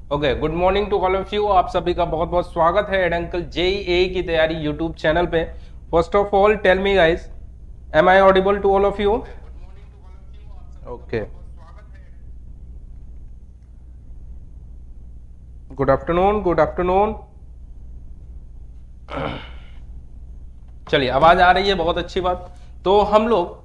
Okay, good morning to all of you. आप सभी का बहुत बहुत स्वागत है एड अंकल जेईई की तैयारी यूट्यूब चैनल पे। First of all tell me guys, am I audible to all of you? Okay, good afternoon, good afternoon. चलिए, आवाज आ रही है, बहुत अच्छी बात। तो हम लोग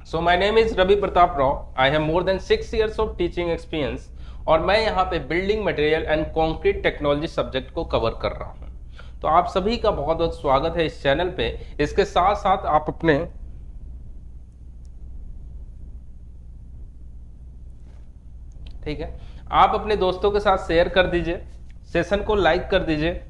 so my name is Ravi Pratap Rao. I have more than 6 years of teaching experience और मैं यहाँ पे building material and concrete technology subject को कवर कर रहा हूँ। तो आप सभी का बहुत बहुत स्वागत है इस चैनल पे। इसके साथ साथ आप अपने ठीक है, आप अपने दोस्तों के साथ शेयर कर दीजिए, सेशन को लाइक कर दीजिए।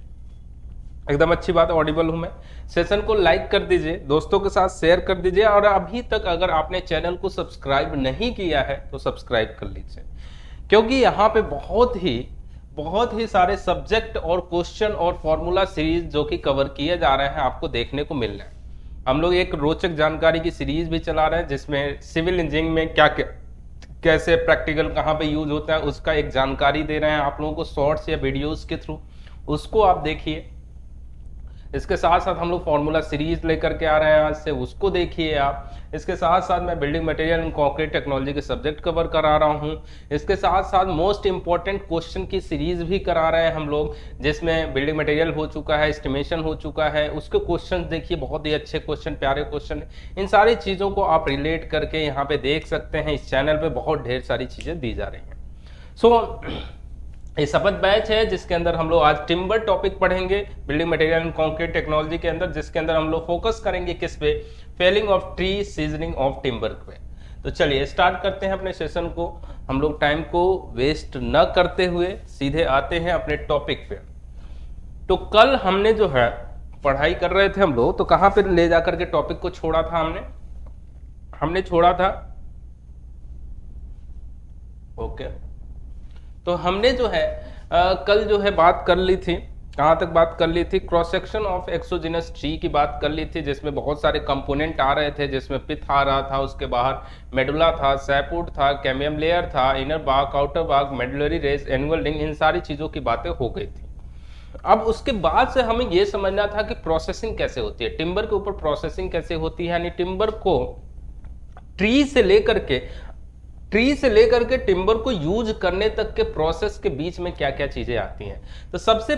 एकदम अच्छी बात, ऑडिबल हूं मैं। सेशन को लाइक कर दीजिए, दोस्तों के साथ शेयर कर दीजिए और अभी तक अगर आपने चैनल को सब्सक्राइब नहीं किया है तो सब्सक्राइब कर लीजिए, क्योंकि यहाँ पे बहुत ही सारे सब्जेक्ट और क्वेश्चन और फॉर्मूला सीरीज जो कि कवर किए जा रहे हैं आपको देखने को मिल रहे हैं। हम लोग एक रोचक जानकारी की सीरीज भी चला रहे हैं जिसमें सिविल इंजीनियरिंग में क्या क्या कैसे प्रैक्टिकल कहाँ पे यूज होता है उसका एक जानकारी दे रहे हैं आप लोगों को शॉर्ट्स या वीडियोस के थ्रू। उसको आप देखिए। इसके साथ साथ हम लोग फॉर्मूला सीरीज लेकर के आ रहे हैं आज से, उसको देखिए आप। इसके साथ साथ मैं building material and concrete technology के सब्जेक्ट कवर करा रहा हूँ। इसके साथ साथ मोस्ट इंपॉर्टेंट क्वेश्चन की सीरीज भी करा रहे हैं हम लोग, जिसमें बिल्डिंग मटेरियल हो चुका है, एस्टिमेशन हो चुका है, उसके क्वेश्चन देखिए, बहुत ही अच्छे क्वेश्चन, प्यारे क्वेश्चन। इन सारी चीज़ों को आप रिलेट करके यहाँ पे देख सकते हैं। इस चैनल पर बहुत ढेर सारी चीज़ें दी जा रही हैं। ये शपथ बैच है जिसके अंदर हम लोग आज टिम्बर टॉपिक पढ़ेंगे building material and concrete technology के अंदर, जिसके अंदर हम लोग फोकस करेंगे किस पे? Felling of tree, seasoning of timber पे। तो चलिए स्टार्ट करते हैं अपने सेशन को। हम लोग टाइम को वेस्ट न करते हुए सीधे आते हैं अपने टॉपिक पे। तो कल हमने जो है पढ़ाई कर रहे थे हम लोग, तो कहाँ पे ले जाकर के टॉपिक को छोड़ा था हमने छोड़ा था ओके। तो हमने जो है कल जो है बात कर ली थी, कहाँ तक बात कर ली थी? Cross section of exogenous tree की बात कर ली थी, जिसमें बहुत सारे कंपोनेंट आ रहे थे, जिसमें पिथ आ रहा था, उसके बाहर मेडुला था, सैपूट था, कैमियम लेयर था, inner bark, outer bark, medullary rays, annual ring, इन सारी चीज़ों की बातें हो गई थी। अब उसके बाद से हमें यह समझना था कि प्रोसेसिंग कैसे होती है, टिम्बर के ऊपर प्रोसेसिंग कैसे होती है, यानी टिम्बर को ट्री से लेकर के टिम्बर को यूज करने तक के प्रोसेस के बीच में क्या क्या चीजें आती हैं। तो सबसे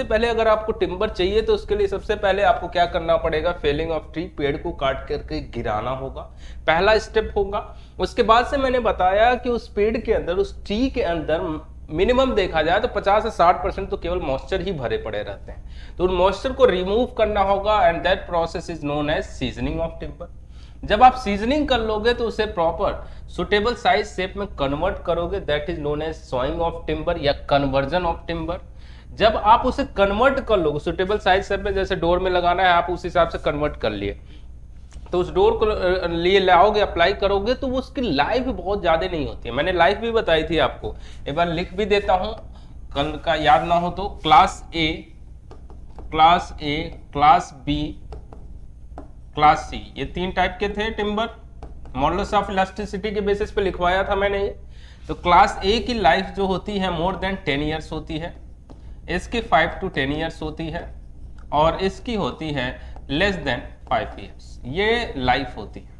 पहले अगर आपको टिम्बर चाहिए तो उसके लिए सबसे पहले आपको क्या करना पड़ेगा? फेलिंग ऑफ ट्री, पेड़ को काट करके गिराना होगा, पहला स्टेप होगा। उसके बाद से मैंने बताया कि उस पेड़ के अंदर, उस ट्री के अंदर मिनिमम देखा जाए तो 50 से 60% तो केवल मॉइस्चर ही भरे पड़े रहते हैं। तो उन मॉइस्चर को रिमूव करना होगा and that process is known as seasoning of timber. जब आप सीजनिंग कर लोगे तो उसे प्रॉपर सुटेबल साइज शेप में कन्वर्ट करोगे, that is known as sawing of timber या कन्वर्जन ऑफ टिम्बर। जब आप उसे कन्वर्ट कर लोगे सुटेबल साइज शेप में, जैसे डोर में लगाना है आप उस हिसाब से कन्वर्ट कर लिए, तो उस डोर को लिए लाओगे, अप्लाई करोगे, तो वो उसकी लाइफ बहुत ज्यादा नहीं होती है। मैंने लाइफ भी बताई थी आपको, एक बार लिख भी देता हूं, कल का याद ना हो तो। Class A, class B, class C, ये 3 टाइप के थे टिम्बर। मॉडुलस ऑफ इलास्टिसिटी के बेसिस पे लिखवाया था मैंने ये। तो क्लास ए की लाइफ जो होती है मोर देन 10 ईयर्स होती है, इसकी 5 to 10 ईयर्स होती है, और इसकी होती है लेस देन 5 ईयर्स। ये लाइफ होती है,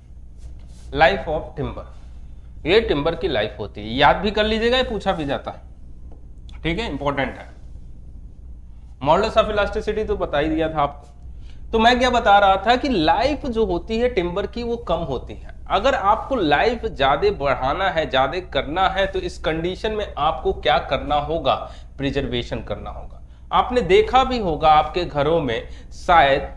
लाइफ ऑफ टिम्बर। ये टिम्बर की लाइफ होती है, याद भी कर लीजिएगा, ये पूछा भी जाता है, ठीक है, इंपॉर्टेंट है। मॉडुलस ऑफ इलास्टिसिटी तो बता ही दिया था आपको। तो मैं क्या बता रहा था कि लाइफ जो होती है टिम्बर की वो कम होती है। अगर आपको लाइफ ज्यादा बढ़ाना है, ज्यादा करना है, तो इस कंडीशन में आपको क्या करना होगा? प्रिजर्वेशन करना होगा। आपने देखा भी होगा आपके घरों में शायद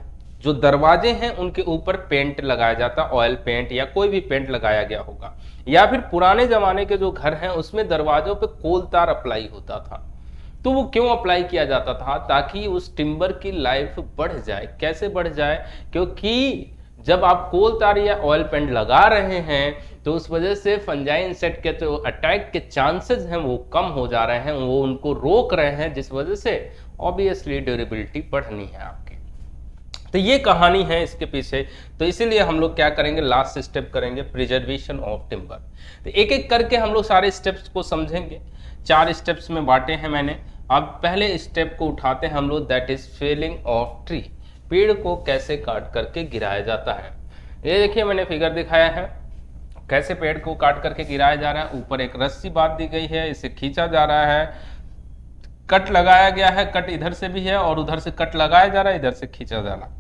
जो दरवाजे हैं उनके ऊपर पेंट लगाया जाता, ऑयल पेंट या कोई भी पेंट लगाया गया होगा, या फिर पुराने जमाने के जो घर हैं उसमें दरवाजों पे कोल तार अप्लाई होता था। तो वो क्यों अप्लाई किया जाता था? ताकि उस टिम्बर की लाइफ बढ़ जाए। कैसे बढ़ जाए? क्योंकि जब आप कोल तार या ऑयल पेंट लगा रहे हैं तो उस वजह से फंजाई इंसेक्ट के जो अटैक के चांसेस हैं वो कम हो जा रहे हैं, वो उनको रोक रहे हैं, जिस वजह से ऑब्वियसली ड्यूरेबिलिटी बढ़नी है आपकी। तो ये कहानी है इसके पीछे। तो इसीलिए हम लोग क्या करेंगे, लास्ट स्टेप करेंगे प्रिजर्वेशन ऑफ टिम्बर। तो एक एक करके हम लोग सारे स्टेप्स को समझेंगे। 4 स्टेप्स में बांटे हैं मैंने। अब पहले स्टेप को उठाते हैं हम लोग, that is felling of tree. पेड़ को कैसे काट करके गिराया जाता है। ये देखिए मैंने फिगर दिखाया है कैसे पेड़ को काट करके गिराया जा रहा है। ऊपर एक रस्सी बांध दी गई है, इसे खींचा जा रहा है, कट लगाया गया है, कट इधर से भी है और उधर से कट लगाया जा रहा है, इधर से खींचा जा रहा है।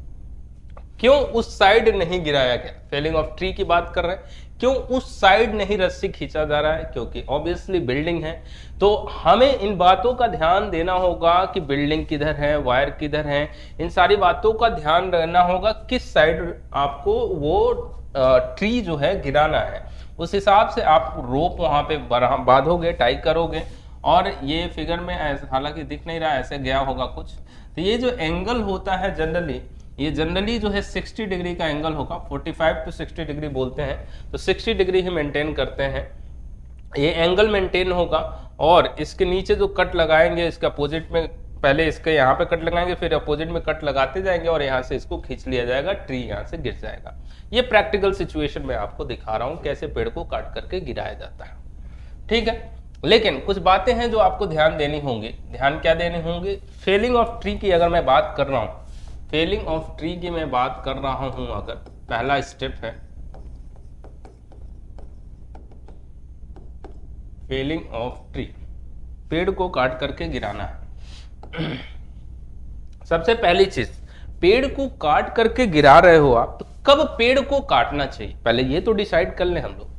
क्यों उस साइड नहीं गिराया गया, फेलिंग ऑफ ट्री की बात कर रहे हैं, क्यों उस साइड नहीं रस्सी खींचा जा रहा है, क्योंकि ऑब्वियसली बिल्डिंग है। तो हमें इन बातों का ध्यान देना होगा कि बिल्डिंग किधर है, वायर किधर है, इन सारी बातों का ध्यान रखना होगा किस साइड आपको वो ट्री जो है गिराना है। उस हिसाब से आप रोप वहां पे बांधोगे, टाई करोगे। और ये फिगर में हालांकि दिख नहीं रहा, ऐसे गया होगा कुछ। तो ये जो एंगल होता है जनरली, ये जनरली जो है 60 डिग्री का एंगल होगा, 45 to 60 डिग्री बोलते हैं। तो 60 डिग्री ही मेंटेन करते हैं, ये एंगल मेंटेन होगा। और इसके नीचे जो कट लगाएंगे इसके अपोजिट में, पहले इसके यहाँ पे कट लगाएंगे, फिर अपोजिट में कट लगाते जाएंगे और यहाँ से इसको खींच लिया जाएगा, ट्री यहाँ से गिर जाएगा। ये प्रैक्टिकल सिचुएशन में आपको दिखा रहा हूँ कैसे पेड़ को काट करके गिराया जाता है, ठीक है। लेकिन कुछ बातें हैं जो आपको ध्यान देनी होंगी। ध्यान क्या देनी होंगी, फेलिंग ऑफ ट्री की अगर मैं बात कर रहा हूँ, फेलिंग ऑफ ट्री की मैं बात कर रहा हूं, अगर पहला स्टेप है फेलिंग ऑफ ट्री, पेड़ को काट करके गिराना है। सबसे पहली चीज, पेड़ को काट करके गिरा रहे हो आप, तो कब पेड़ को काटना चाहिए पहले ये तो डिसाइड कर लें हम लोग।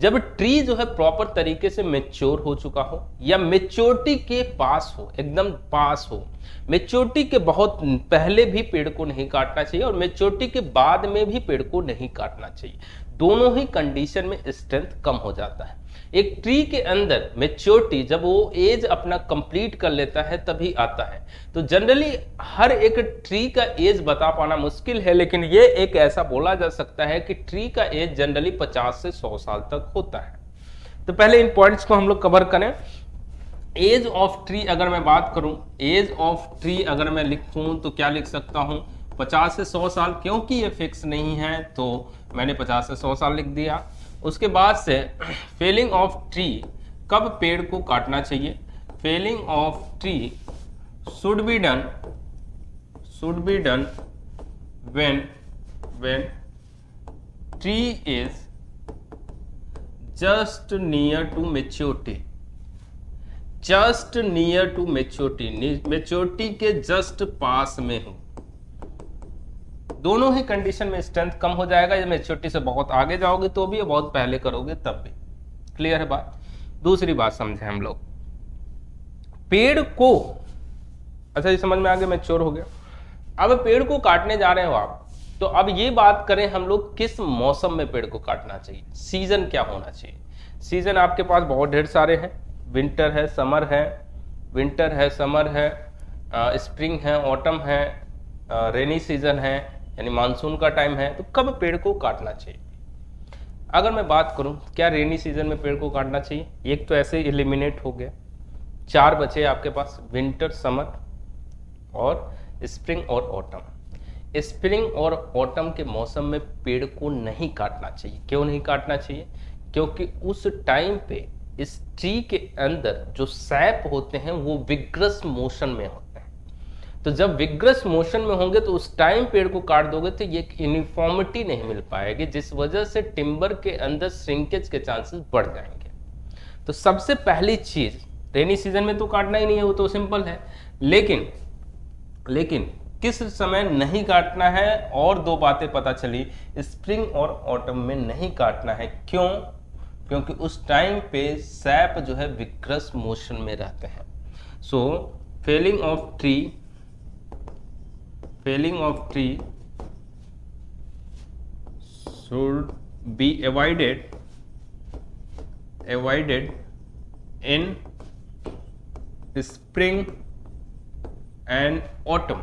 जब ट्री जो है प्रॉपर तरीके से मेच्योर हो चुका हो या मेच्योरिटी के पास हो, एकदम पास हो। मेच्योरिटी के बहुत पहले भी पेड़ को नहीं काटना चाहिए और मेच्योरिटी के बाद में भी पेड़ को नहीं काटना चाहिए। दोनों ही कंडीशन में स्ट्रेंथ कम हो जाता है। एक ट्री के अंदर मेच्योरिटी जब वो एज अपना कंप्लीट कर लेता है तभी आता है। तो जनरली हर एक ट्री का एज बता पाना मुश्किल है, लेकिन ये एक ऐसा बोला जा सकता है कि ट्री का एज जनरली 50 से 100 साल तक होता है। तो पहले इन पॉइंट्स को हम लोग कवर करें। एज ऑफ ट्री अगर मैं बात करूं, एज ऑफ ट्री अगर मैं लिखूं तो क्या लिख सकता हूं, 50 से 100 साल, क्योंकि ये फिक्स नहीं है तो मैंने 50 से 100 साल लिख दिया। उसके बाद से फेलिंग ऑफ ट्री, कब पेड़ को काटना चाहिए, felling of tree should be done when tree is just near to maturity, just near to maturity, maturity के जस्ट पास में हो। दोनों ही कंडीशन में स्ट्रेंथ कम हो जाएगा। या मेच्योरिटी से बहुत आगे जाओगे तो भी, बहुत पहले करोगे तब भी। क्लियर है बात। दूसरी बात समझे हम लोग, पेड़ को, अच्छा ये समझ में आ गया, मैच्योर हो गया। अब पेड़ को काटने जा रहे हो आप, तो अब ये बात करें हम लोग किस मौसम में पेड़ को काटना चाहिए, सीजन क्या होना चाहिए। सीजन आपके पास बहुत ढेर सारे हैं, विंटर है, समर है, विंटर है, समर है, स्प्रिंग है, ऑटम है, रेनी सीजन है, यानी मानसून का टाइम है। तो कब पेड़ को काटना चाहिए। अगर मैं बात करूं क्या रेनी सीजन में पेड़ को काटना चाहिए, एक तो ऐसे एलिमिनेट हो गया, 4 बचे आपके पास, विंटर, समर और स्प्रिंग और ऑटम। स्प्रिंग और ऑटम के मौसम में पेड़ को नहीं काटना चाहिए। क्यों नहीं काटना चाहिए, क्योंकि उस टाइम पे इस ट्री के अंदर जो सैप होते हैं वो विग्रस मोशन में होते हैं। तो जब विग्रस मोशन में होंगे तो उस टाइम पेड़ को काट दोगे तो ये यूनिफॉर्मिटी नहीं मिल पाएगी, जिस वजह से टिम्बर के अंदर श्रिंकेज के चांसेस बढ़ जाएंगे। तो सबसे पहली चीज, रेनी सीजन में तो काटना ही नहीं है, वो तो सिंपल है, लेकिन किस समय नहीं काटना है। और 2 बातें पता चली, स्प्रिंग और ऑटम में नहीं काटना है। क्यों, क्योंकि उस टाइम पे सैप जो है विग्रस मोशन में रहते हैं। So felling of tree should be avoided in spring and autumn.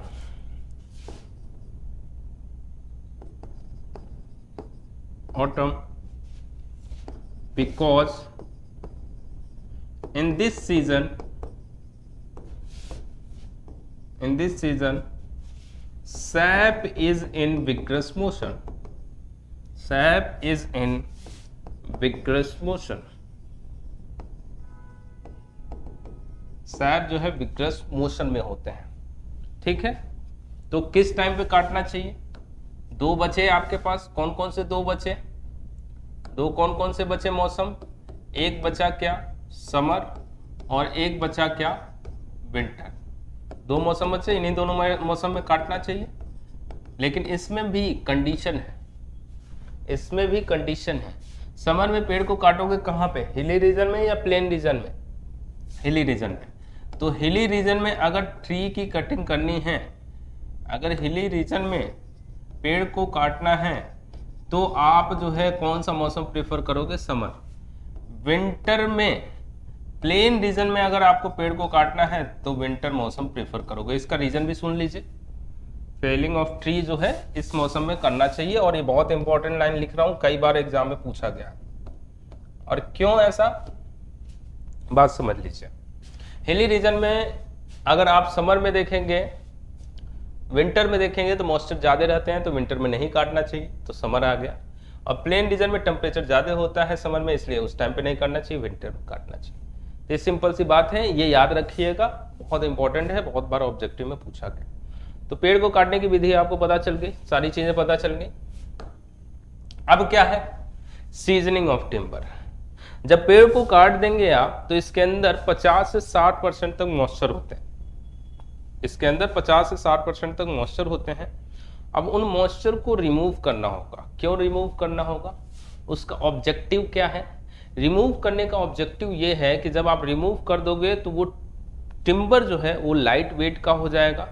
Because in this season sap is in vigorous motion, sap is in vigorous motion, SAP जो है विग्रस मोशन में होते हैं, ठीक है। तो किस टाइम पे काटना चाहिए? दो बचे आपके पास, कौन कौन से दो बचे? दो कौन कौन से बचे मौसम? एक बचा क्या समर और एक बचा क्या विंटर। दो मौसम बचे, इन्हीं दोनों मौसम में काटना चाहिए। लेकिन इसमें भी कंडीशन है, इसमें भी कंडीशन है। समर में पेड़ को काटोगे कहाँ पे? हिली रीजन में या प्लेन रीजन में? हिली रीजन में। तो हिली रीजन में अगर ट्री की कटिंग करनी है, अगर हिली रीजन में पेड़ को काटना है तो आप जो है कौन सा मौसम प्रेफर करोगे? समर। विंटर में प्लेन रीजन में अगर आपको पेड़ को काटना है तो विंटर मौसम प्रेफर करोगे। इसका रीजन भी सुन लीजिए। फेलिंग ऑफ ट्री जो है इस मौसम में करना चाहिए, और ये बहुत इंपॉर्टेंट लाइन लिख रहा हूं, कई बार एग्जाम में पूछा गया। और क्यों ऐसा, बात समझ लीजिए। हिली रीजन में अगर आप समर में देखेंगे, विंटर में देखेंगे तो मॉइस्चर ज़्यादा रहते हैं, तो विंटर में नहीं काटना चाहिए, तो समर आ गया। और प्लेन रीजन में टेम्परेचर ज़्यादा होता है समर में, इसलिए उस टाइम पे नहीं करना चाहिए, विंटर में काटना चाहिए। तो ये सिंपल सी बात है, ये याद रखिएगा, बहुत इंपॉर्टेंट है, बहुत बार ऑब्जेक्टिव में पूछा गया। तो पेड़ को काटने की विधि आपको पता चल गई, सारी चीज़ें पता चल गई। अब क्या है? Seasoning of timber. जब पेड़ को काट देंगे आप तो इसके अंदर 50 से 60% तक मॉइस्चर होते हैं, इसके अंदर 50 से 60% तक मॉइस्चर होते हैं। अब उन मॉइस्चर को रिमूव करना होगा। क्यों रिमूव करना होगा? उसका ऑब्जेक्टिव क्या है? रिमूव करने का ऑब्जेक्टिव ये है कि जब आप रिमूव कर दोगे तो वो टिम्बर जो है वो लाइट वेट का हो जाएगा,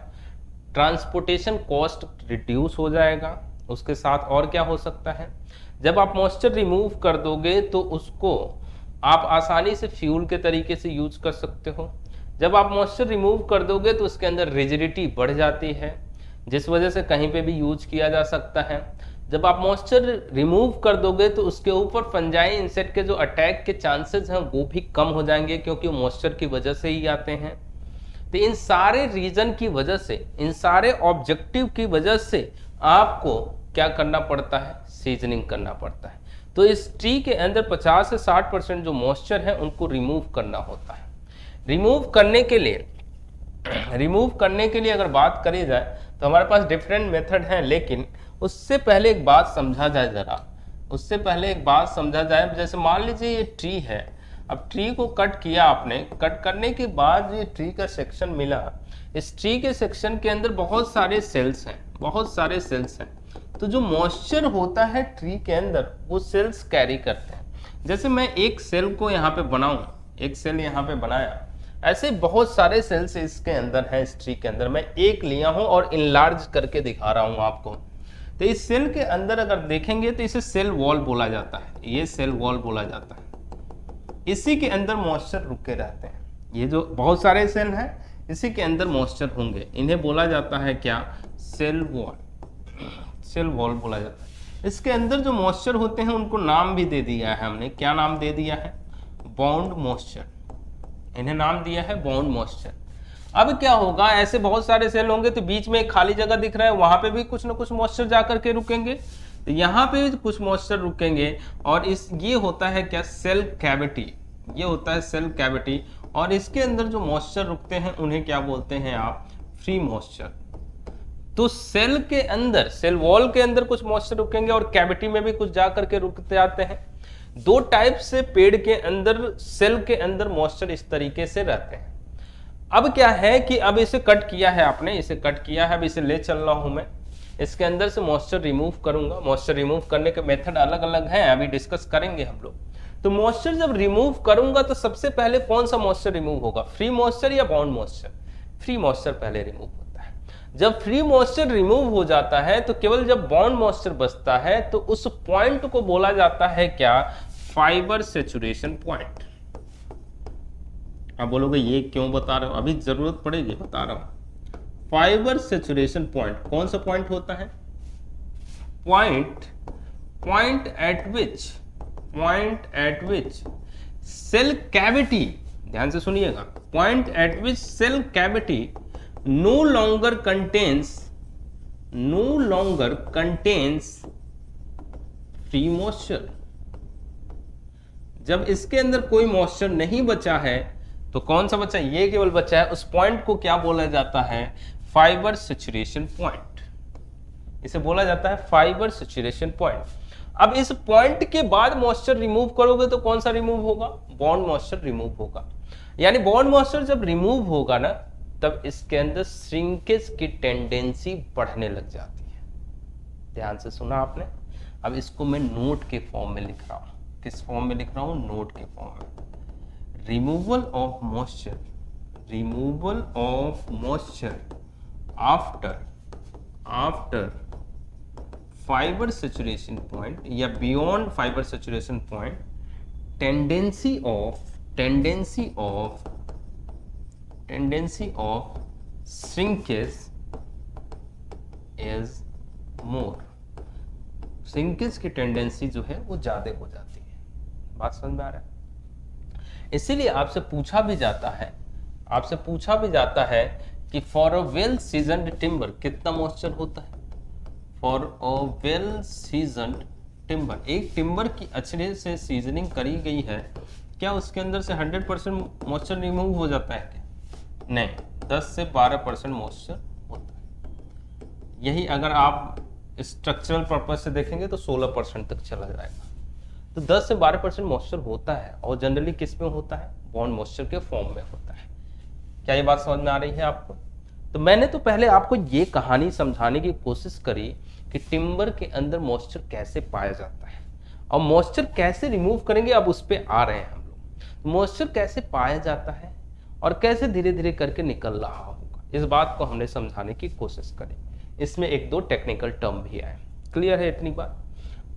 ट्रांसपोर्टेशन कॉस्ट रिड्यूस हो जाएगा। उसके साथ और क्या हो सकता है? जब आप मॉइस्चर रिमूव कर दोगे तो उसको आप आसानी से फ्यूल के तरीके से यूज कर सकते हो। जब आप मॉइस्चर रिमूव कर दोगे तो उसके अंदर रिजिडिटी बढ़ जाती है, जिस वजह से कहीं पे भी यूज किया जा सकता है। जब आप मॉइस्चर रिमूव कर दोगे तो उसके ऊपर फंजाई इंसेक्ट के जो अटैक के चांसेस हैं वो भी कम हो जाएंगे, क्योंकि मॉइस्चर की वजह से ही आते हैं। तो इन सारे रीजन की वजह से, इन सारे ऑब्जेक्टिव की वजह से आपको क्या करना पड़ता है? सीजनिंग करना पड़ता है। तो इस ट्री के अंदर 50 से 60% जो मॉइस्चर है उनको रिमूव करना होता है। रिमूव करने के लिए अगर बात करी जाए तो हमारे पास डिफरेंट मेथड हैं, लेकिन उससे पहले एक बात समझा जाए जरा, उससे पहले एक बात समझा जाए। जैसे मान लीजिए ये ट्री है, अब ट्री को कट किया आपने, कट करने के बाद ये ट्री का सेक्शन मिला। इस ट्री के सेक्शन के अंदर बहुत सारे सेल्स हैं, बहुत सारे सेल्स हैं। तो जो मॉइस्चर होता है ट्री के अंदर वो सेल्स कैरी करते हैं। जैसे मैं एक सेल को यहाँ पे बनाऊं, एक सेल यहाँ पे बनाया, ऐसे बहुत सारे सेल्स इसके अंदर है, इस ट्री के अंदर। मैं एक लिया हूं और इनलार्ज करके दिखा रहा हूं आपको। तो इस सेल के अंदर अगर देखेंगे तो इसे सेल वॉल बोला जाता है, ये सेल वॉल बोला जाता है। इसी के अंदर मॉइस्चर रुके रहते हैं। ये जो बहुत सारे सेल हैं इसी के अंदर मॉइस्चर होंगे, इन्हें बोला जाता है क्या? सेल वॉल, सेल वॉल बोला जाता है। इसके अंदर जो मॉइस्चर होते हैं उनको नाम भी दे दिया है हमने। क्या नाम दे दिया है? बाउंड मॉइस्चर, इन्हें नाम दिया है बाउंड मॉइस्चर। अब क्या होगा, ऐसे बहुत सारे सेल होंगे तो बीच में एक खाली जगह दिख रहा है, वहां पे भी कुछ ना कुछ मॉइस्चर जाकर के रुकेंगे, तो यहाँ पे भी कुछ मॉइस्चर रुकेंगे। और ये होता है क्या? सेल कैविटी, ये होता है सेल कैविटी। और इसके अंदर जो मॉइस्चर रुकते हैं उन्हें क्या बोलते हैं आप? Free moisture. तो सेल के अंदर, सेल वॉल के अंदर कुछ मॉइस्चर रुकेंगे और कैविटी में भी कुछ जा करके रुकते आते हैं। दो टाइप से पेड़ के अंदर, सेल के अंदर मॉइस्चर इस तरीके से रहते हैं। अब क्या है कि अब इसे कट किया है आपने, इसे कट किया है, अब इसे ले चल रहा हूं मैं, इसके अंदर से मॉइस्चर रिमूव करूंगा। मॉइस्चर रिमूव करने के मेथड अलग अलग हैं, अभी डिस्कस करेंगे हम लोग। तो मॉइस्चर जब रिमूव करूंगा तो सबसे पहले कौन सा मॉइस्चर रिमूव होगा? फ्री मॉइस्चर या बाउंड मॉइस्चर? फ्री मॉइस्चर पहले रिमूव होता है। जब फ्री मॉइस्चर रिमूव हो जाता है तो केवल जब बाउंड मॉइस्चर बचता है तो उस पॉइंट को बोला जाता है क्या? Fibre saturation point. आप बोलोगे ये क्यों बता रहे हो? अभी जरूरत पड़ेगी, बता रहा हूं। फाइबर सेचुरेशन पॉइंट कौन सा पॉइंट होता है? Point at which cell cavity, ध्यान से सुनिएगा, point at which cell cavity no longer contains no longer contains free moisture. जब इसके अंदर कोई मॉइस्चर नहीं बचा है तो कौन सा बचा, ये केवल बचा है, उस पॉइंट को क्या बोला जाता है, फाइबर सैचुरेशन पॉइंट। इसे बोला जाता है फाइबर सैचुरेशन पॉइंट। अब इस पॉइंट के बाद मॉइस्चर रिमूव करोगे तो कौन सा रिमूव होगा, बॉन्ड मॉइस्चर रिमूव होगा। यानी बॉन्ड मॉइस्चर जब रिमूव होगा ना, तब इसके अंदर श्रिंकेज की टेंडेंसी बढ़ने लग जाती है। ध्यान से सुना आपने। अब इसको मैं नोट के फॉर्म में लिख रहा हूं। किस फॉर्म में लिख रहा हूं, नोट के फॉर्म में। Removal of moisture, removal of moisture after fibre saturation point या beyond fibre saturation point, tendency of shrinkage is more. Shrinkage की टेंडेंसी जो है वो ज्यादा हो जाती है। बात समझ में आ रहा है। इसीलिए आपसे पूछा भी जाता है कि for a well seasoned timber कितना मॉइस्चर होता है। For a well seasoned timber, एक टिम्बर की अच्छे से सीजनिंग करी गई है, क्या उसके अंदर से 100% मॉइस्चर रिमूव हो जाता है क्या? नहीं, 10 से 12% मॉइस्चर होता है। यही अगर आप स्ट्रक्चरल पर्पज से देखेंगे तो 16% तक चला जाएगा। तो 10 से 12% मॉइस्चर होता है, और जनरली किस में होता है, बॉन्ड मॉइस्चर के फॉर्म में होता है। क्या ये बात समझ में आ रही है आपको? तो मैंने तो पहले आपको ये कहानी समझाने की कोशिश करी कि टिम्बर के अंदर मॉइस्चर कैसे पाया जाता है और मॉइस्चर कैसे रिमूव करेंगे, अब उस पर आ रहे हैं हम लोग। मॉइस्चर कैसे पाया जाता है और कैसे धीरे धीरे करके निकल रहा होगा, इस बात को हमने समझाने की कोशिश करी। इसमें एक दो टेक्निकल टर्म भी आए। क्लियर है इतनी बात?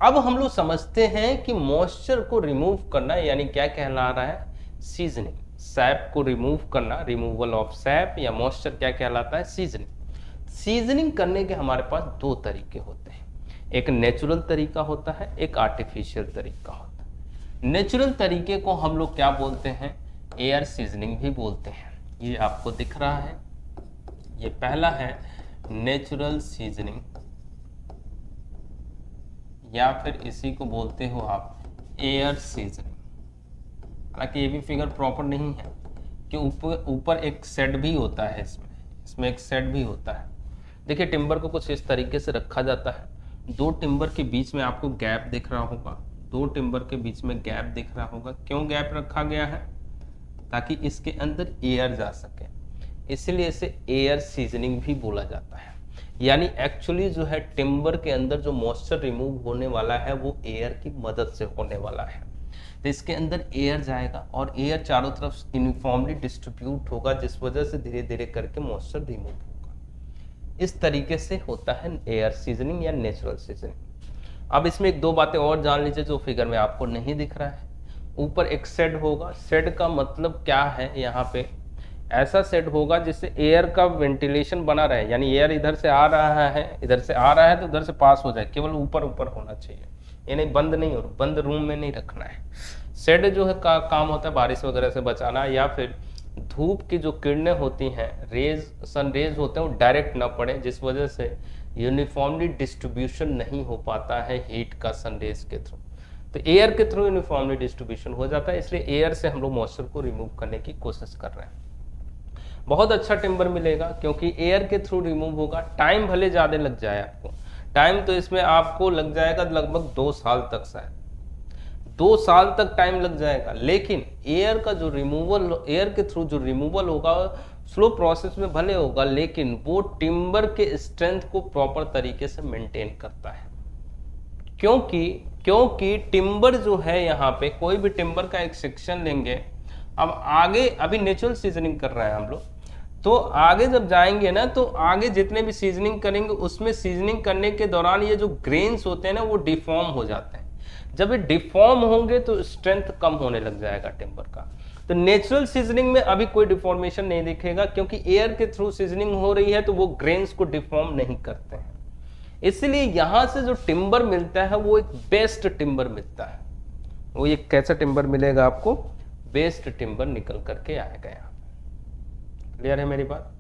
अब हम लोग समझते हैं कि मॉइस्चर को रिमूव करना यानी क्या कहला रहा है, सीजनिंग। सैप को रिमूव करना, रिमूवल ऑफ सैप या मॉइस्चर क्या कहलाता है, सीजनिंग। सीजनिंग करने के हमारे पास दो तरीके होते हैं, एक नेचुरल तरीका होता है, एक आर्टिफिशियल तरीका होता है। नेचुरल तरीके को हम लोग क्या बोलते हैं, एयर सीजनिंग भी बोलते हैं। ये आपको दिख रहा है, ये पहला है नेचुरल सीजनिंग, या फिर इसी को बोलते हो आप एयर सीजनिंग। हालांकि ये भी फिगर प्रॉपर नहीं है कि ऊपर एक सेट भी होता है, इसमें एक सेट भी होता है। देखिए टिम्बर को कुछ इस तरीके से रखा जाता है, दो टिम्बर के बीच में आपको गैप दिख रहा होगा, दो टिम्बर के बीच में गैप दिख रहा होगा। क्यों गैप रखा गया है, ताकि इसके अंदर एयर जा सके, इसलिए इसे एयर सीजनिंग भी बोला जाता है। यानी एक्चुअली जो है टिम्बर के अंदर जो मॉइस्चर रिमूव होने वाला है वो एयर की मदद से होने वाला है। तो इसके अंदर एयर जाएगा और एयर चारों तरफ यूनिफॉर्मली डिस्ट्रीब्यूट होगा, जिस वजह से धीरे धीरे करके मॉइस्चर रिमूव होगा। इस तरीके से होता है एयर सीजनिंग या नेचुरल सीजनिंग। अब इसमें एक दो बातें और जान लीजिए जो फिगर में आपको नहीं दिख रहा है। ऊपर एक शेड होगा, शेड का मतलब क्या है, यहाँ पे ऐसा शेड होगा जिससे एयर का वेंटिलेशन बना रहे, यानी एयर इधर से आ रहा है, इधर से आ रहा है तो उधर से पास हो जाए, केवल ऊपर ऊपर होना चाहिए, यानी बंद नहीं हो, बंद रूम में नहीं रखना है। शेड जो है का काम होता है बारिश वगैरह से बचाना, या फिर धूप की जो किरणें होती हैं, रेज, सन रेज होते हैं, वो डायरेक्ट ना पड़े, जिस वजह से यूनिफॉर्मली डिस्ट्रीब्यूशन नहीं हो पाता है हीट का सन रेज के थ्रू। तो एयर के थ्रू यूनिफॉर्मली डिस्ट्रीब्यूशन हो जाता है, इसलिए एयर से हम लोग मॉइस्चर को रिमूव करने की कोशिश कर रहे हैं। बहुत अच्छा टिम्बर मिलेगा क्योंकि एयर के थ्रू रिमूव होगा। टाइम भले ज़्यादा लग जाए आपको, टाइम तो इसमें आपको लग जाएगा लगभग 2 साल तक, शायद 2 साल तक टाइम लग जाएगा। लेकिन एयर का जो रिमूवल, एयर के थ्रू जो रिमूवल होगा स्लो प्रोसेस में भले होगा, लेकिन वो टिम्बर के स्ट्रेंथ को प्रॉपर तरीके से मेंटेन करता है। क्योंकि टिम्बर जो है, यहाँ पे कोई भी टिम्बर का एक सेक्शन लेंगे, अब आगे अभी नेचुरल सीजनिंग कर रहे हैं हम लोग, तो आगे जब जाएंगे ना, तो आगे जितने भी सीजनिंग करेंगे उसमें सीजनिंग करने के दौरान ये जो ग्रेन्स होते हैं ना, वो डिफॉर्म हो जाते हैं। जब ये डिफॉर्म होंगे तो स्ट्रेंथ कम होने लग जाएगा टिम्बर का। तो नेचुरल सीजनिंग में अभी कोई डिफॉर्मेशन नहीं दिखेगा, क्योंकि एयर के थ्रू सीजनिंग हो रही है, तो वो ग्रेन्स को डिफॉर्म नहीं करते हैं। इसलिए यहाँ से जो टिम्बर मिलता है वो एक बेस्ट टिम्बर मिलता है। वो एक कैसा टिम्बर मिलेगा आपको, बेस्ट टिम्बर निकल करके आएगा। यहाँ क्लियर है मेरी बात?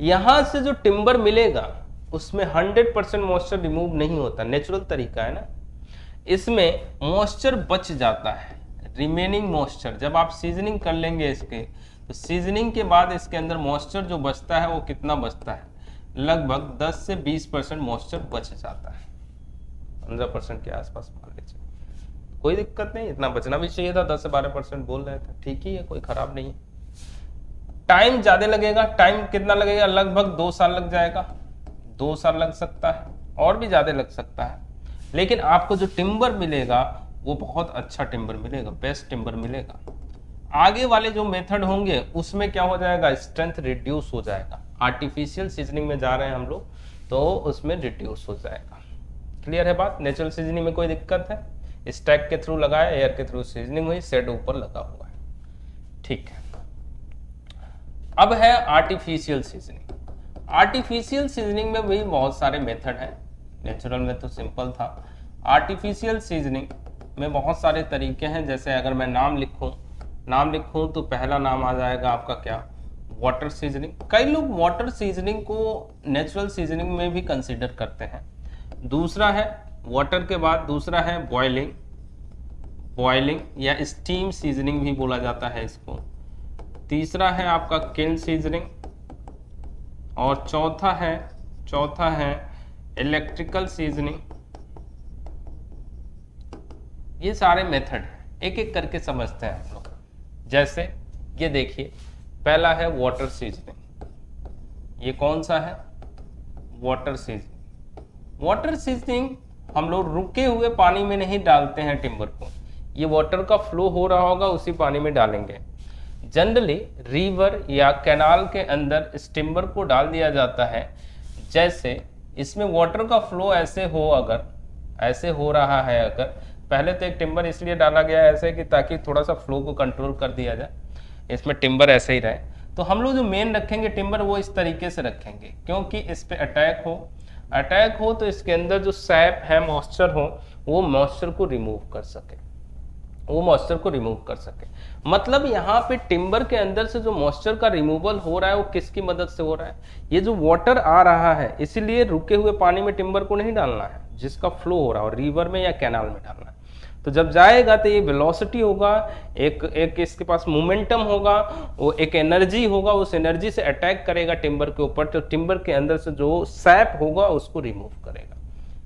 यहां से जो टिम्बर मिलेगा उसमें 100% मॉइस्चर रिमूव नहीं होता, नेचुरल तरीका है ना। इसमें मॉइस्चर बच जाता है, रिमेनिंग मॉइस्चर। जब आप सीजनिंग कर लेंगे इसके, तो सीजनिंग के बाद इसके अंदर मॉइस्चर जो बचता है वो कितना बचता है, लगभग 10 से 20% मॉइस्चर बच जाता है, 15% के आसपास मान लीजिए। कोई दिक्कत नहीं, इतना बचना भी चाहिए था, 10 से 12% बोल रहे थे, ठीक ही है, कोई खराब नहीं है। टाइम ज्यादा लगेगा, टाइम कितना लगेगा, लगभग 2 साल लग जाएगा, 2 साल लग सकता है, और भी ज्यादा लग सकता है। लेकिन आपको जो टिम्बर मिलेगा वो बहुत अच्छा टिम्बर मिलेगा, बेस्ट टिम्बर मिलेगा। आगे वाले जो मेथड होंगे उसमें क्या हो जाएगा, स्ट्रेंथ रिड्यूस हो जाएगा। आर्टिफिशियल सीजनिंग में जा रहे हैं हम लोग, तो उसमें रिड्यूस हो जाएगा। क्लियर है बात। नेचुरल सीजनिंग में कोई दिक्कत है, स्टैक के थ्रू लगाया, एयर के थ्रू सीजनिंग हुई, शेड ऊपर लगा हुआ है, ठीक है। अब है आर्टिफिशियल सीजनिंग। आर्टिफिशियल सीजनिंग में भी बहुत सारे मेथड हैं, नेचुरल में तो सिंपल था। आर्टिफिशियल सीजनिंग में बहुत सारे तरीके हैं। जैसे अगर मैं नाम लिखूं तो पहला नाम आ जाएगा आपका क्या, वाटर सीजनिंग। कई लोग वाटर सीजनिंग को नेचुरल सीजनिंग में भी कंसीडर करते हैं। दूसरा है वाटर के बाद दूसरा है बॉइलिंग या स्टीम सीजनिंग भी बोला जाता है इसको। तीसरा है आपका किल्न सीजनिंग, और चौथा है इलेक्ट्रिकल सीजनिंग। ये सारे मेथड हैं, एक एक करके समझते हैं हम लोग। जैसे ये देखिए, पहला है वाटर सीजनिंग। ये कौन सा है, वाटर सीजनिंग। वाटर सीजनिंग हम लोग रुके हुए पानी में नहीं डालते हैं टिम्बर को, ये वाटर का फ्लो हो रहा होगा उसी पानी में डालेंगे। जनरली रिवर या कैनाल के अंदर इस टिम्बर को डाल दिया जाता है। जैसे इसमें वाटर का फ्लो ऐसे हो रहा है, अगर पहले तो एक टिम्बर इसलिए डाला गया है ऐसे कि ताकि थोड़ा सा फ्लो को कंट्रोल कर दिया जाए, इसमें टिम्बर ऐसे ही रहे। तो हम लोग जो मेन रखेंगे टिम्बर वो इस तरीके से रखेंगे, क्योंकि इस पे अटैक हो तो इसके अंदर जो सैप है, मॉइस्चर हो, वो मॉइस्चर को रिमूव कर सके। मतलब यहाँ पे टिम्बर के अंदर से जो मॉइस्चर का रिमूवल हो रहा है वो किसकी मदद से हो रहा है, ये जो वाटर आ रहा है, इसीलिए रुके हुए पानी में टिम्बर को नहीं डालना है, जिसका फ्लो हो रहा है, रिवर में या कैनाल में डालना है। तो जब जाएगा तो ये वेलोसिटी होगा, एक इसके पास मोमेंटम होगा, वो एक एनर्जी होगा, उस एनर्जी से अटैक करेगा टिम्बर के ऊपर, तो टिम्बर के अंदर से जो सैप होगा उसको रिमूव करेगा।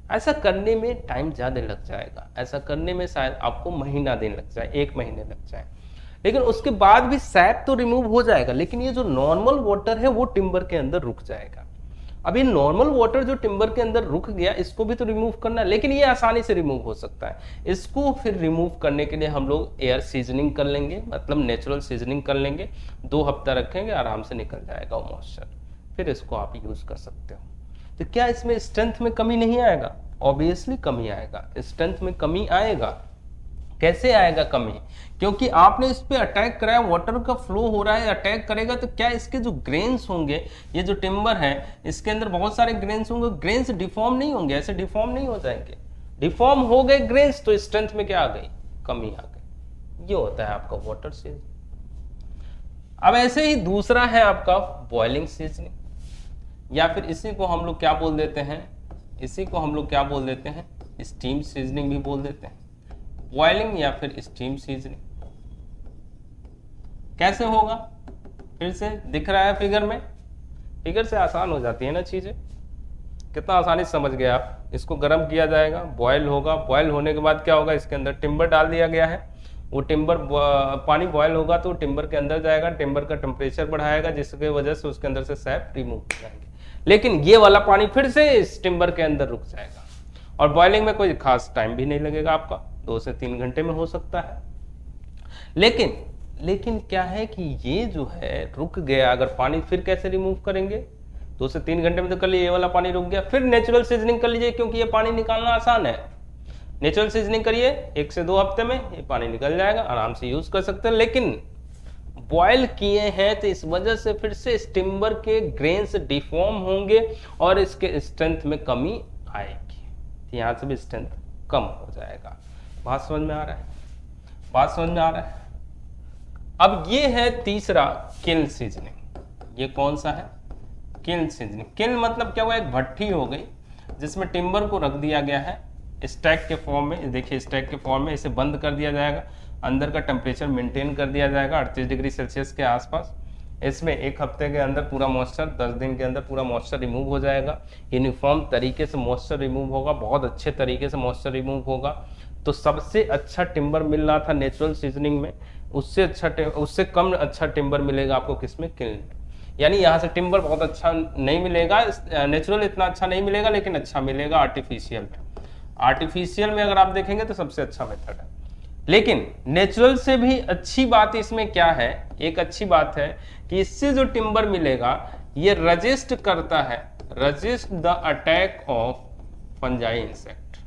ऐसा करने में टाइम ज़्यादा लग जाएगा, ऐसा करने में शायद आपको महीना दिन लग जाए, 1 महीने लग जाए, लेकिन उसके बाद भी सैप तो रिमूव हो जाएगा, लेकिन ये जो नॉर्मल वाटर है वो टिम्बर के अंदर रुक जाएगा। अब ये नॉर्मल वाटर जो टिम्बर के अंदर रुक गया, इसको भी तो रिमूव करना है, लेकिन ये आसानी से रिमूव हो सकता है। इसको फिर रिमूव करने के लिए हम लोग एयर सीजनिंग कर लेंगे, मतलब नेचुरल सीजनिंग कर लेंगे, 2 हफ्ता रखेंगे, आराम से निकल जाएगा वो मॉइस्चर, फिर इसको आप यूज कर सकते हो। तो क्या इसमें स्ट्रेंथ में कमी नहीं आएगा? ऑब्वियसली कमी आएगा, स्ट्रेंथ में कमी आएगा। कैसे आएगा कमी? क्योंकि आपने इस पे अटैक कराया, वाटर का फ्लो हो रहा है, अटैक करेगा तो क्या इसके जो ग्रेन्स होंगे, ये जो टिम्बर है इसके अंदर बहुत सारे ग्रेन्स होंगे, ग्रेन्स डिफॉर्म नहीं होंगे, ऐसे डिफॉर्म नहीं हो जाएंगे। डिफॉर्म हो गए ग्रेन्स तो स्ट्रेंथ में क्या आ गई, कमी आ गई। ये होता है आपका वाटर सीजनिंग। अब ऐसे ही दूसरा है आपका बॉइलिंग सीजनिंग, या फिर इसी को हम लोग क्या बोल देते हैं, स्टीम सीजनिंग भी बोल देते हैं। बॉइलिंग या फिर स्टीम सीजनिंग कैसे होगा, फिर से दिख रहा है फिगर में, फिगर से आसान हो जाती है ना चीजें, कितना आसानी से समझ गए आप। इसको गर्म किया जाएगा, बॉयल होगा, बॉयल होने के बाद क्या होगा, इसके अंदर टिम्बर डाल दिया गया है, वो टिम्बर पानी बॉयल होगा तो टिम्बर के अंदर जाएगा, टिम्बर का टेम्परेचर बढ़ाएगा, जिसकी वजह से उसके अंदर से सैप रिमूव हो जाएंगे। लेकिन ये वाला पानी फिर से इस टिम्बर के अंदर रुक जाएगा, और बॉइलिंग में कोई खास टाइम भी नहीं लगेगा आपका, 2 से 3 घंटे में हो सकता है। लेकिन क्या है कि ये जो है रुक गया, अगर पानी फिर कैसे रिमूव करेंगे, 2 से 3 घंटे में तो कर लीजिए, ये वाला पानी रुक गया, फिर नेचुरल सीजनिंग कर लीजिए, क्योंकि ये पानी निकालना आसान है। नेचुरल सीजनिंग करिए, 1 से 2 हफ्ते में ये पानी निकल जाएगा, आराम से यूज कर सकते हैं। लेकिन बॉयल किए हैं तो इस वजह से फिर से इस टिम्बर के ग्रेन्स डिफॉर्म होंगे और इसके स्ट्रेंथ में कमी आएगी, तो यहाँ से भी स्ट्रेंथ कम हो जाएगा। बात समझ में आ रहा है? अब ये है तीसरा किल्न सीजनिंग। ये कौन सा है? किल्न सीजनिंग, किल्न मतलब क्या हुआ, एक भट्ठी हो गई जिसमें टिम्बर को रख दिया गया है स्टैक के फॉर्म में। देखिए स्टैक के फॉर्म में इसे बंद कर दिया जाएगा, अंदर का टेम्परेचर मेंटेन कर दिया जाएगा 38 डिग्री सेल्सियस के आसपास। इसमें एक हफ्ते के अंदर पूरा मॉइस्चर, 10 दिन के अंदर पूरा मॉइस्चर रिमूव हो जाएगा। यूनिफॉर्म तरीके से मॉइस्चर रिमूव होगा, बहुत अच्छे तरीके से मॉइस्चर रिमूव होगा। तो सबसे अच्छा टिम्बर मिल रहा था नेचुरल सीजनिंग में, उससे कम अच्छा टिम्बर मिलेगा आपको किसमें, किल्न। यानी यहाँ से टिम्बर बहुत अच्छा नहीं मिलेगा, नेचुरल इतना अच्छा नहीं मिलेगा, लेकिन अच्छा मिलेगा आर्टिफिशियल में। आर्टिफिशियल में अगर आप देखेंगे तो सबसे अच्छा मेथड है। लेकिन नेचुरल से भी अच्छी बात इसमें क्या है, एक अच्छी बात है कि इससे जो टिम्बर मिलेगा ये रजिस्ट करता है, resist the attack of fungi insect.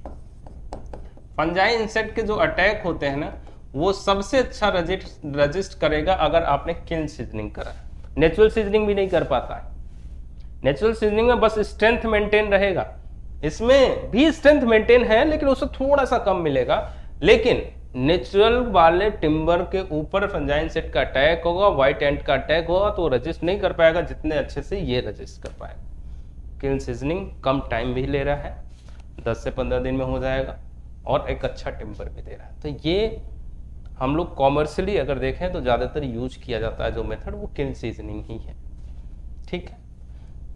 Fungi insect के जो अटैक होते हैं ना, वो सबसे अच्छा रजिस्ट करेगा अगर आपने किल्न सीजनिंग करा है। नेचुरल सीजनिंग भी नहीं कर पाता है। नेचुरल सीजनिंग में बस स्ट्रेंथ मेंटेन रहेगा, इसमें भी स्ट्रेंथ मेंटेन है लेकिन उससे थोड़ा सा कम मिलेगा। लेकिन नेचुरल वाले टिम्बर के ऊपर फंजाई इंसेक्ट का अटैक होगा, व्हाइट एंट का अटैक होगा, तो रजिस्ट नहीं कर पाएगा जितने अच्छे से ये रजिस्ट कर पाएगा। किल्न सीजनिंग कम टाइम भी ले रहा है, 10 से 15 दिन में हो जाएगा, और एक अच्छा टिम्बर भी दे रहा है। तो ये हम लोग कॉमर्शियली अगर देखें तो ज़्यादातर यूज किया जाता है जो मेथड, वो किल्न सीजनिंग ही है। ठीक है,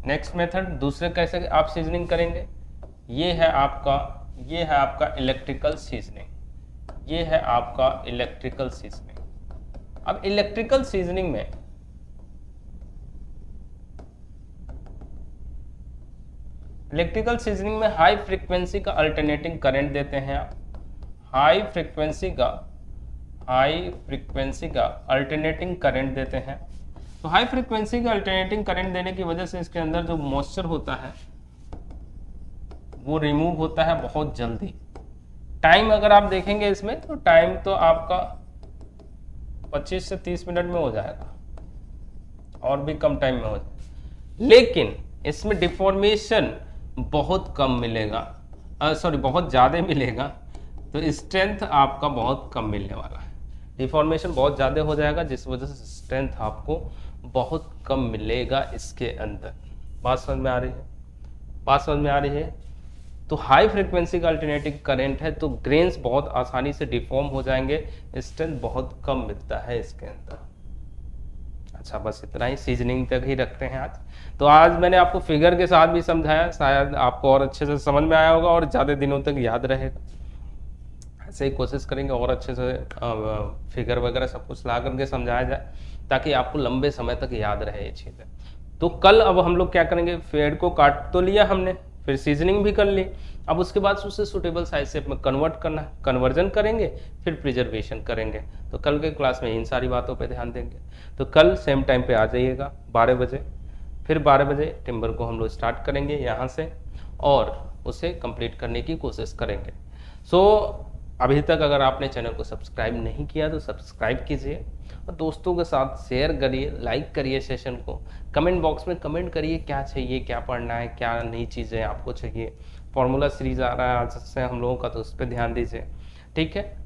नेक्स्ट मेथड दूसरे कैसे आप सीजनिंग करेंगे, ये है आपका इलेक्ट्रिकल सीजनिंग। ये है आपका इलेक्ट्रिकल सीजनिंग। अब इलेक्ट्रिकल सीजनिंग में हाई फ्रीक्वेंसी का अल्टरनेटिंग करंट देते हैं आप। हाई फ्रीक्वेंसी का अल्टरनेटिंग करंट देते हैं। तो हाई फ्रीक्वेंसी का अल्टरनेटिंग करंट देने की वजह से इसके अंदर जो मॉइस्चर होता है वो रिमूव होता है बहुत जल्दी। टाइम अगर आप देखेंगे इसमें तो टाइम तो आपका 25 से 30 मिनट में हो जाएगा, और भी कम टाइम में हो जाएगा। लेकिन इसमें डिफॉर्मेशन बहुत कम मिलेगा, बहुत ज़्यादा मिलेगा, तो स्ट्रेंथ आपका बहुत कम मिलने वाला है। डिफॉर्मेशन बहुत ज़्यादा हो जाएगा जिस वजह से स्ट्रेंथ आपको बहुत कम मिलेगा इसके अंदर। बात समझ में आ रही है? तो हाई फ्रीक्वेंसी का अल्टरनेटिंग करंट है तो ग्रेन्स बहुत आसानी से डिफॉर्म हो जाएंगे, स्ट्रेंथ बहुत कम मिलता है इसके अंदर। अच्छा, बस इतना ही, सीजनिंग तक ही रखते हैं आज। तो आज मैंने आपको फिगर के साथ भी समझाया, शायद आपको और अच्छे से समझ में आया होगा और ज़्यादा दिनों तक याद रहेगा। ऐसे ही कोशिश करेंगे और अच्छे से फिगर वगैरह सब कुछ ला करके समझाया जाए ताकि आपको लंबे समय तक याद रहे ये चीज़ें। तो कल अब हम लोग क्या करेंगे, फेड को काट तो लिया हमने, फिर सीजनिंग भी कर ली, अब उसके बाद उसे सूटेबल साइज शेप में कन्वर्ट करना है, कन्वर्जन करेंगे, फिर प्रिजर्वेशन करेंगे। तो कल के क्लास में इन सारी बातों पे ध्यान देंगे। तो कल सेम टाइम पे आ जाइएगा 12 बजे, फिर 12 बजे टिम्बर को हम लोग स्टार्ट करेंगे यहाँ से और उसे कंप्लीट करने की कोशिश करेंगे। अभी तक अगर आपने चैनल को सब्सक्राइब नहीं किया तो सब्सक्राइब कीजिए और दोस्तों के साथ शेयर करिए, लाइक करिए सेशन को, कमेंट बॉक्स में कमेंट करिए क्या चाहिए, क्या पढ़ना है, क्या नई चीज़ें आपको चाहिए। फॉर्मूला सीरीज आ रहा है आज से हम लोगों का, तो उस पर ध्यान दीजिए। ठीक है,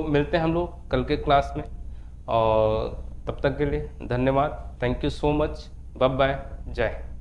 मिलते हैं हम लोग कल के क्लास में, और तब तक के लिए धन्यवाद। Thank you so much, bye bye, जय हिंद।